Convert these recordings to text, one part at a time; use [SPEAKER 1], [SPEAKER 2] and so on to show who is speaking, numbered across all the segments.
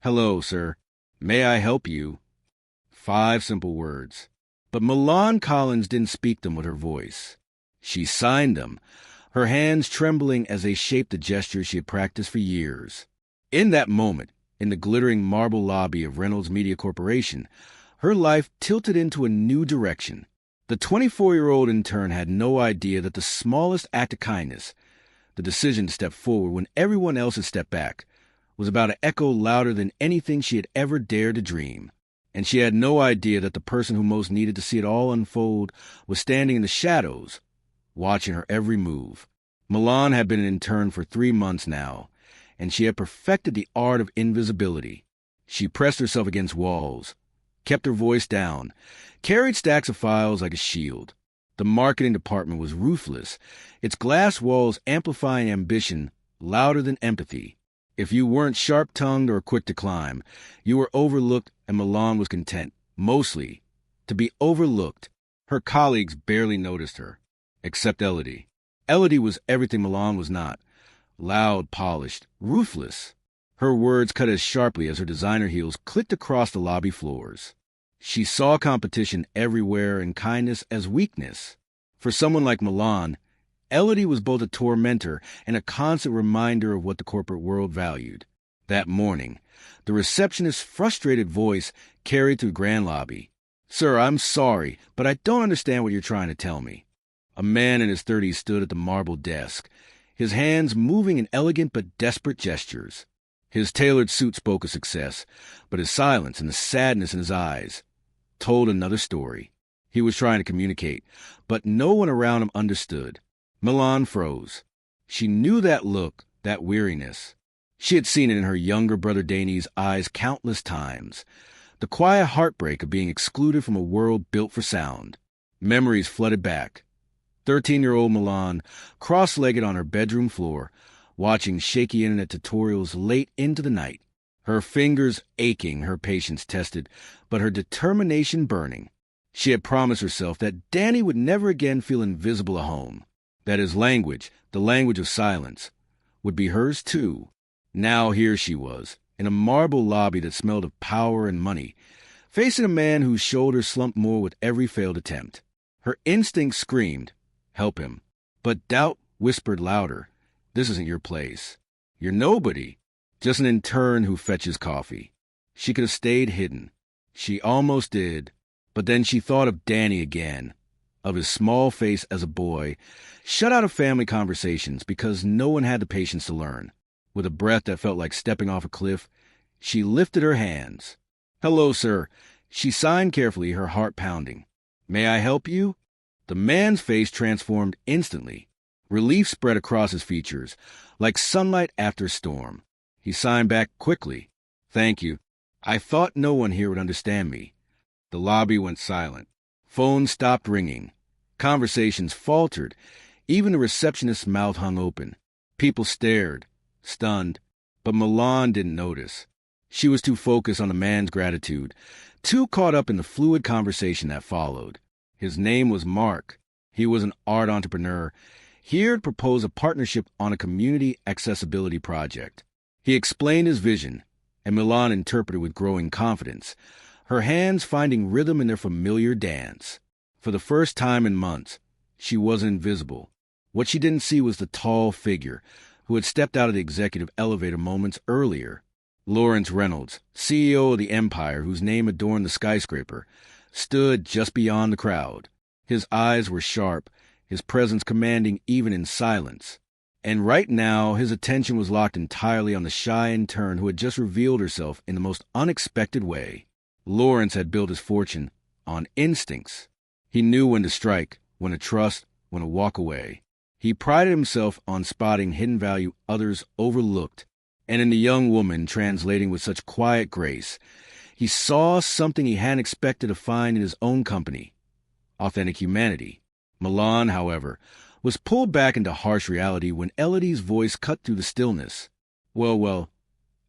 [SPEAKER 1] Hello, sir. May I help you? 5 simple words. But Milan Collins didn't speak them with her voice. She signed them, her hands trembling as they shaped the gesture she had practiced for years. In that moment, in the glittering marble lobby of Reynolds Media Corporation, her life tilted into a new direction. The 24-year-old intern had no idea that the smallest act of kindness, the decision to step forward when everyone else had stepped back, was about to echo louder than anything she had ever dared to dream. And she had no idea that the person who most needed to see it all unfold was standing in the shadows, watching her every move. Milan had been an intern for 3 months now, and she had perfected the art of invisibility. She pressed herself against walls, kept her voice down, carried stacks of files like a shield. The marketing department was ruthless, its glass walls amplifying ambition louder than empathy. If you weren't sharp-tongued or quick to climb, you were overlooked, and Milan was content, mostly, to be overlooked. Her colleagues barely noticed her, except Elodie. Elodie was everything Milan was not. Loud, polished, ruthless. Her words cut as sharply as her designer heels clicked across the lobby floors. She saw competition everywhere and kindness as weakness. For someone like Milan, Elodie was both a tormentor and a constant reminder of what the corporate world valued. That morning, the receptionist's frustrated voice carried through Grand Lobby. "Sir, I'm sorry, but I don't understand what you're trying to tell me." A man in his 30s stood at the marble desk, his hands moving in elegant but desperate gestures. His tailored suit spoke of success, but his silence and the sadness in his eyes told another story. He was trying to communicate, but no one around him understood. Milan froze. She knew that look, that weariness. She had seen it in her younger brother Danny's eyes countless times. The quiet heartbreak of being excluded from a world built for sound. Memories flooded back. 13-year-old Milan, cross-legged on her bedroom floor, watching shaky internet tutorials late into the night. Her fingers aching, her patience tested, but her determination burning. She had promised herself that Danny would never again feel invisible at home, that his language, the language of silence, would be hers too. Now here she was, in a marble lobby that smelled of power and money, facing a man whose shoulders slumped more with every failed attempt. Her instinct screamed, "Help him." But doubt whispered louder, "This isn't your place. You're nobody, just an intern who fetches coffee." She could have stayed hidden. She almost did, but then she thought of Danny again, of his small face as a boy, shut out of family conversations because no one had the patience to learn. With a breath that felt like stepping off a cliff, she lifted her hands. "Hello, sir." She signed carefully, her heart pounding. "May I help you?" The man's face transformed instantly. Relief spread across his features, like sunlight after a storm. He signed back quickly. "Thank you. I thought no one here would understand me." The lobby went silent. Phones stopped ringing. Conversations faltered. Even the receptionist's mouth hung open. People stared, stunned, but Milan didn't notice. She was too focused on the man's gratitude, too caught up in the fluid conversation that followed. His name was Mark. He was an art entrepreneur, here to propose a partnership on a community accessibility project. He explained his vision, and Milan interpreted with growing confidence, her hands finding rhythm in their familiar dance. For the first time in months, she wasn't invisible. What she didn't see was the tall figure who had stepped out of the executive elevator moments earlier. Lawrence Reynolds, CEO of the empire whose name adorned the skyscraper, stood just beyond the crowd. His eyes were sharp, his presence commanding even in silence. And right now, his attention was locked entirely on the shy intern who had just revealed herself in the most unexpected way. Lawrence had built his fortune on instincts. He knew when to strike, when to trust, when to walk away. He prided himself on spotting hidden value others overlooked, and in the young woman translating with such quiet grace, he saw something he hadn't expected to find in his own company: authentic humanity. Milan, however, was pulled back into harsh reality when Elodie's voice cut through the stillness. Well,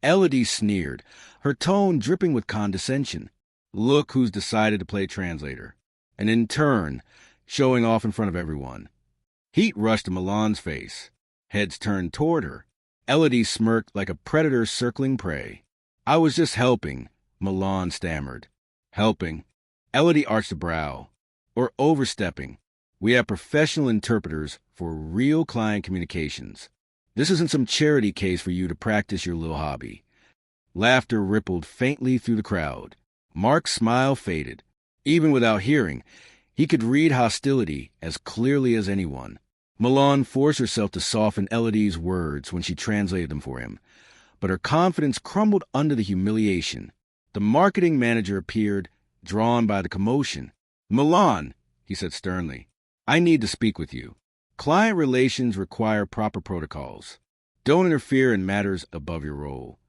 [SPEAKER 1] Elodie sneered, her tone dripping with condescension. "Look who's decided to play translator." An intern, showing off in front of everyone. Heat rushed to Milan's face. Heads turned toward her. Elodie smirked like a predator circling prey. I was just helping, Milan stammered. Helping. Elodie arched a brow. Or overstepping. We have professional interpreters for real client communications. This isn't some charity case for you to practice your little hobby. Laughter rippled faintly through the crowd. Mark's smile faded. Even without hearing, he could read hostility as clearly as anyone. Milan forced herself to soften Elodie's words when she translated them for him, but her confidence crumbled under the humiliation. The marketing manager appeared, drawn by the commotion. Milan, he said sternly, I need to speak with you. Client relations require proper protocols. Don't interfere in matters above your role.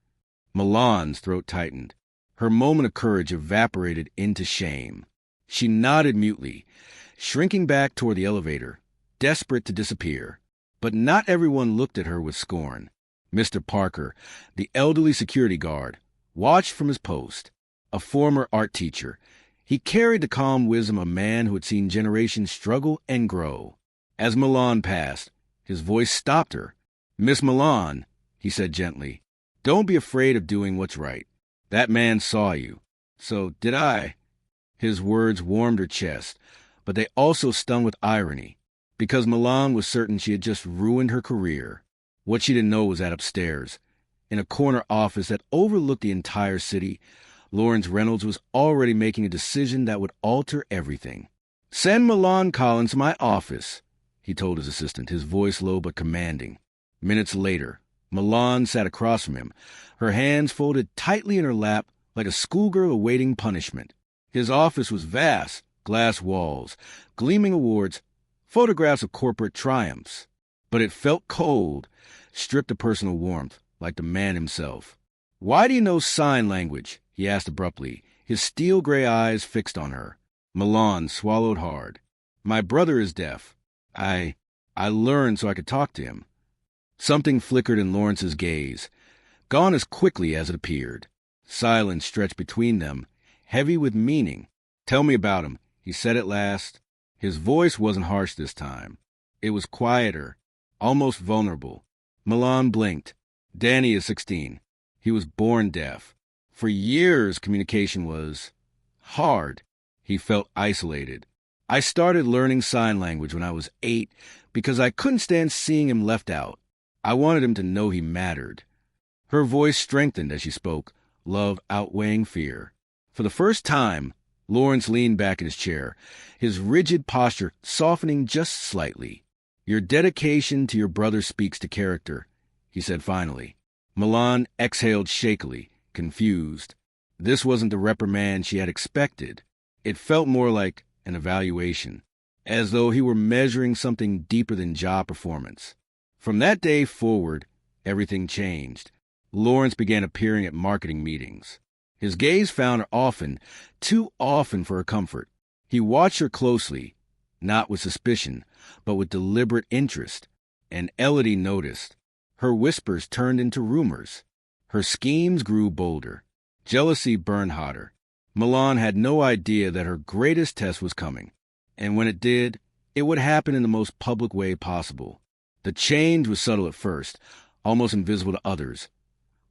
[SPEAKER 1] Milan's throat tightened. Her moment of courage evaporated into shame. She nodded mutely, shrinking back toward the elevator, desperate to disappear. But not everyone looked at her with scorn. Mr. Parker, the elderly security guard, watched from his post. A former art teacher, he carried the calm wisdom of a man who had seen generations struggle and grow. As Milan passed, his voice stopped her. Miss Milan, he said gently, don't be afraid of doing what's right. That man saw you. So did I. His words warmed her chest, but they also stung with irony, because Milan was certain she had just ruined her career. What she didn't know was that upstairs, in a corner office that overlooked the entire city, Lawrence Reynolds was already making a decision that would alter everything. Send Milan Collins to my office, he told his assistant, his voice low but commanding. Minutes later, Milan sat across from him, her hands folded tightly in her lap like a schoolgirl awaiting punishment. His office was vast, glass walls, gleaming awards, photographs of corporate triumphs. But it felt cold, stripped of personal warmth, like the man himself. Why do you know sign language? He asked abruptly, his steel-gray eyes fixed on her. Milan swallowed hard. My brother is deaf. I learned so I could talk to him. Something flickered in Lawrence's gaze, gone as quickly as it appeared. Silence stretched between them, heavy with meaning. Tell me about him, he said at last. His voice wasn't harsh this time. It was quieter, almost vulnerable. Milan blinked. Danny is 16. He was born deaf. For years, communication was hard. He felt isolated. I started learning sign language when I was 8 because I couldn't stand seeing him left out. I wanted him to know he mattered. Her voice strengthened as she spoke, love outweighing fear. For the first time, Lawrence leaned back in his chair, his rigid posture softening just slightly. Your dedication to your brother speaks to character, he said finally. Milan exhaled shakily, confused. This wasn't the reprimand she had expected. It felt more like an evaluation, as though he were measuring something deeper than job performance. From that day forward, everything changed. Lawrence began appearing at marketing meetings. His gaze found her often, too often for her comfort. He watched her closely, not with suspicion, but with deliberate interest. And Elodie noticed. Her whispers turned into rumors. Her schemes grew bolder. Jealousy burned hotter. Milan had no idea that her greatest test was coming. And when it did, it would happen in the most public way possible. The change was subtle at first, almost invisible to others.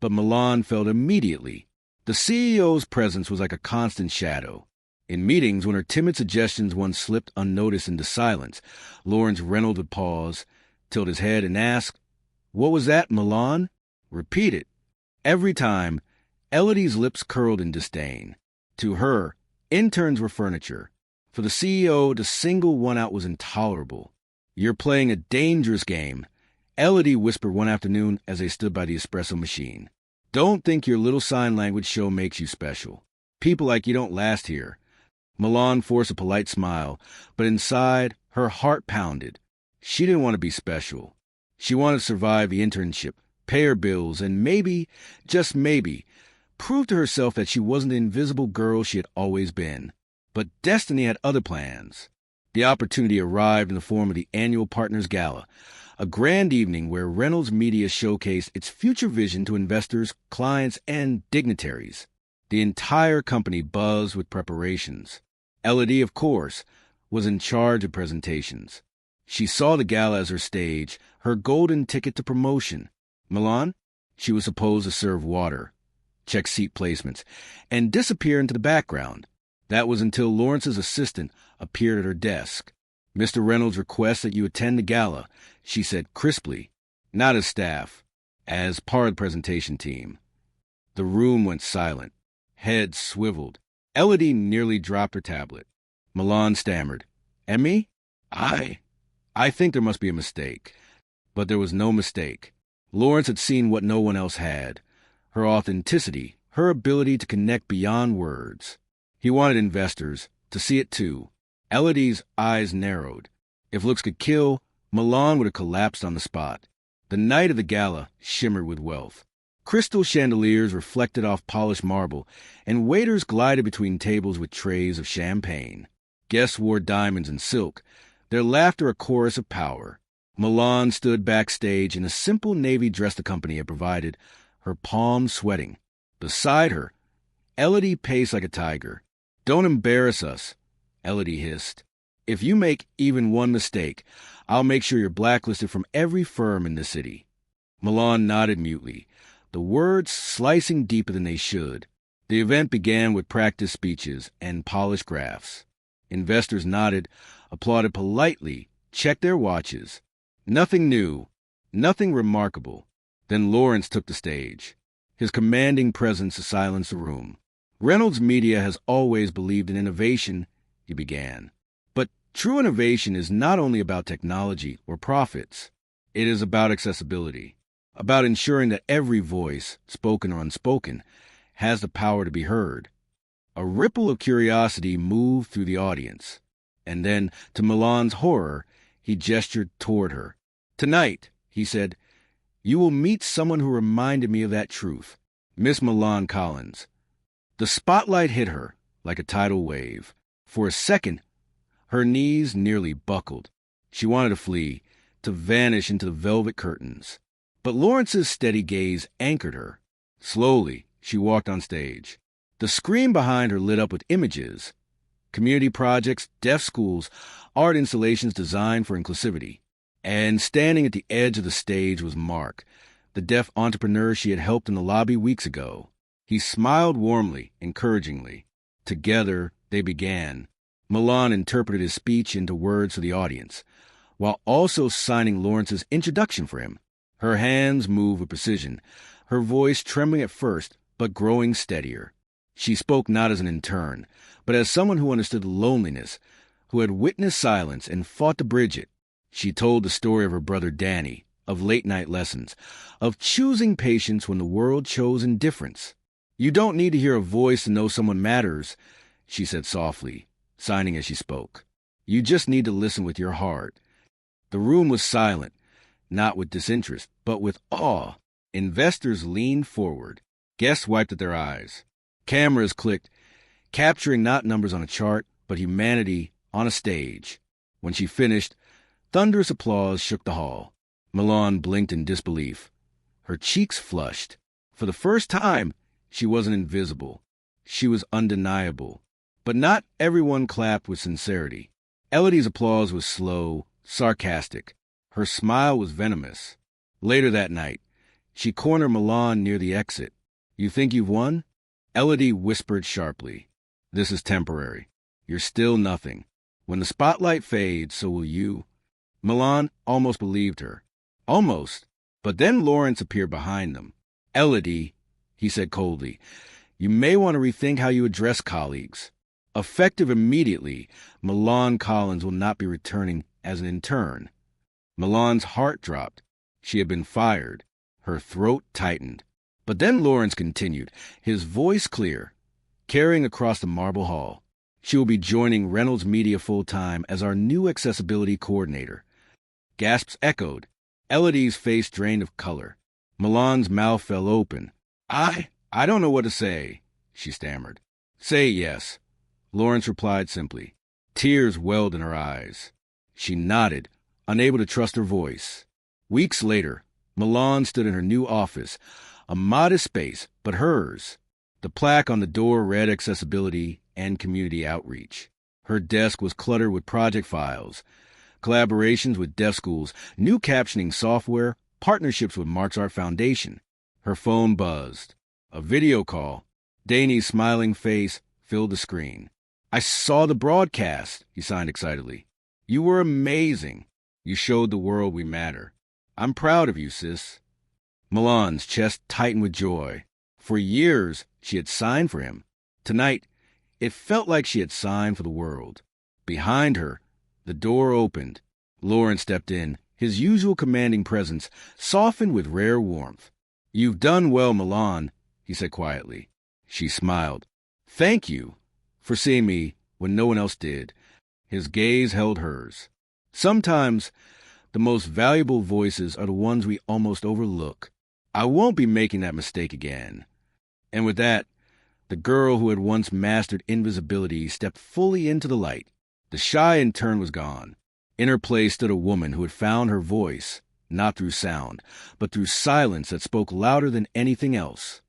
[SPEAKER 1] But Milan felt immediately. The CEO's presence was like a constant shadow. In meetings, when her timid suggestions once slipped unnoticed into silence, Lawrence Reynolds would pause, tilt his head, and ask, "What was that, Milan?" Repeat it. Every time, Elodie's lips curled in disdain. To her, interns were furniture. For the CEO, to single one out was intolerable. "You're playing a dangerous game," Elodie whispered one afternoon as they stood by the espresso machine. "Don't think your little sign language show makes you special. People like you don't last here." Milan forced a polite smile, but inside, her heart pounded. She didn't want to be special. She wanted to survive the internship, pay her bills, and maybe, just maybe, prove to herself that she wasn't the invisible girl she had always been. But destiny had other plans. The opportunity arrived in the form of the annual Partners Gala, a grand evening where Reynolds Media showcased its future vision to investors, clients, and dignitaries. The entire company buzzed with preparations. Elodie, of course, was in charge of presentations. She saw the gala as her stage, her golden ticket to promotion. Milan? She was supposed to serve water. check seat placements, and disappear into the background. That was until Lawrence's assistant appeared at her desk. "Mr. Reynolds requests that you attend the gala," she said crisply, not as staff, as part of the presentation team. The room went silent. Heads swiveled. Elodie nearly dropped her tablet. Milan stammered, "Emmy? I think there must be a mistake." But there was no mistake. Lawrence had seen what no one else had. Her authenticity, her ability to connect beyond words. He wanted investors to see it too. Elodie's eyes narrowed. If looks could kill, Milan would have collapsed on the spot. The night of the gala shimmered with wealth. Crystal chandeliers reflected off polished marble, and waiters glided between tables with trays of champagne. Guests wore diamonds and silk, their laughter a chorus of power. Milan stood backstage in a simple navy dress the company had provided, her palms sweating. Beside her, Elodie paced like a tiger. "Don't embarrass us," Elodie hissed. "If you make even one mistake, I'll make sure you're blacklisted from every firm in the city." Milan nodded mutely, the words slicing deeper than they should. The event began with practice speeches and polished graphs. Investors nodded, applauded politely, checked their watches. Nothing new, nothing remarkable. Then Lawrence took the stage. His commanding presence silenced the room. "Reynolds Media has always believed in innovation," he began. "But true innovation is not only about technology or profits. It is about accessibility, about ensuring that every voice, spoken or unspoken, has the power to be heard." A ripple of curiosity moved through the audience. And then, to Milan's horror, he gestured toward her. "Tonight," he said, "you will meet someone who reminded me of that truth, Miss Milan Collins." The spotlight hit her like a tidal wave. For a second, her knees nearly buckled. She wanted to flee, to vanish into the velvet curtains. But Lawrence's steady gaze anchored her. Slowly, she walked on stage. The screen behind her lit up with images. Community projects, deaf schools, art installations designed for inclusivity. And standing at the edge of the stage was Mark, the deaf entrepreneur she had helped in the lobby weeks ago. He smiled warmly, encouragingly. Together, they began. Milan interpreted his speech into words for the audience, while also signing Lawrence's introduction for him. Her hands moved with precision, her voice trembling at first, but growing steadier. She spoke not as an intern, but as someone who understood loneliness, who had witnessed silence and fought to bridge it. She told the story of her brother Danny, of late-night lessons, of choosing patience when the world chose indifference. "You don't need to hear a voice to know someone matters," she said softly, signing as she spoke. "You just need to listen with your heart." The room was silent, not with disinterest, but with awe. Investors leaned forward. Guests wiped at their eyes. Cameras clicked, capturing not numbers on a chart, but humanity on a stage. When she finished, thunderous applause shook the hall. Milan blinked in disbelief. Her cheeks flushed. For the first time, she wasn't invisible. She was undeniable. But not everyone clapped with sincerity. Elodie's applause was slow, sarcastic. Her smile was venomous. Later that night, she cornered Milan near the exit. "You think you've won?" Elodie whispered sharply. "This is temporary. You're still nothing. When the spotlight fades, so will you." Milan almost believed her. Almost. But then Lawrence appeared behind them. "Elodie," he said coldly, "you may want to rethink how you address colleagues. Effective immediately, Milan Collins will not be returning as an intern." Milan's heart dropped. She had been fired. Her throat tightened. But then Lawrence continued, his voice clear, carrying across the marble hall. "She will be joining Reynolds Media full-time as our new accessibility coordinator." Gasps echoed. Elodie's face drained of color. Milan's mouth fell open. I don't know what to say," she stammered. "Say yes," Lawrence replied simply. Tears welled in her eyes. She nodded, unable to trust her voice. Weeks later, Milan stood in her new office, a modest space, but hers. The plaque on the door read accessibility and community outreach. Her desk was cluttered with project files, collaborations with deaf schools, new captioning software, partnerships with Mark's Art Foundation. Her phone buzzed. A video call. Danny's smiling face filled the screen. I saw the broadcast, he signed excitedly. You were amazing. You showed the world we matter. I'm proud of you, sis. Milan's chest tightened with joy. For years, she had signed for him. Tonight, it felt like she had signed for the world. Behind her, the door opened. Lawrence stepped in, his usual commanding presence softened with rare warmth. You've done well, Milan, he said quietly. She smiled. Thank you for seeing me when no one else did. His gaze held hers. Sometimes, the most valuable voices are the ones we almost overlook. I won't be making that mistake again. And with that, the girl who had once mastered invisibility stepped fully into the light. The shy intern was gone. In her place stood a woman who had found her voice, not through sound, but through silence that spoke louder than anything else.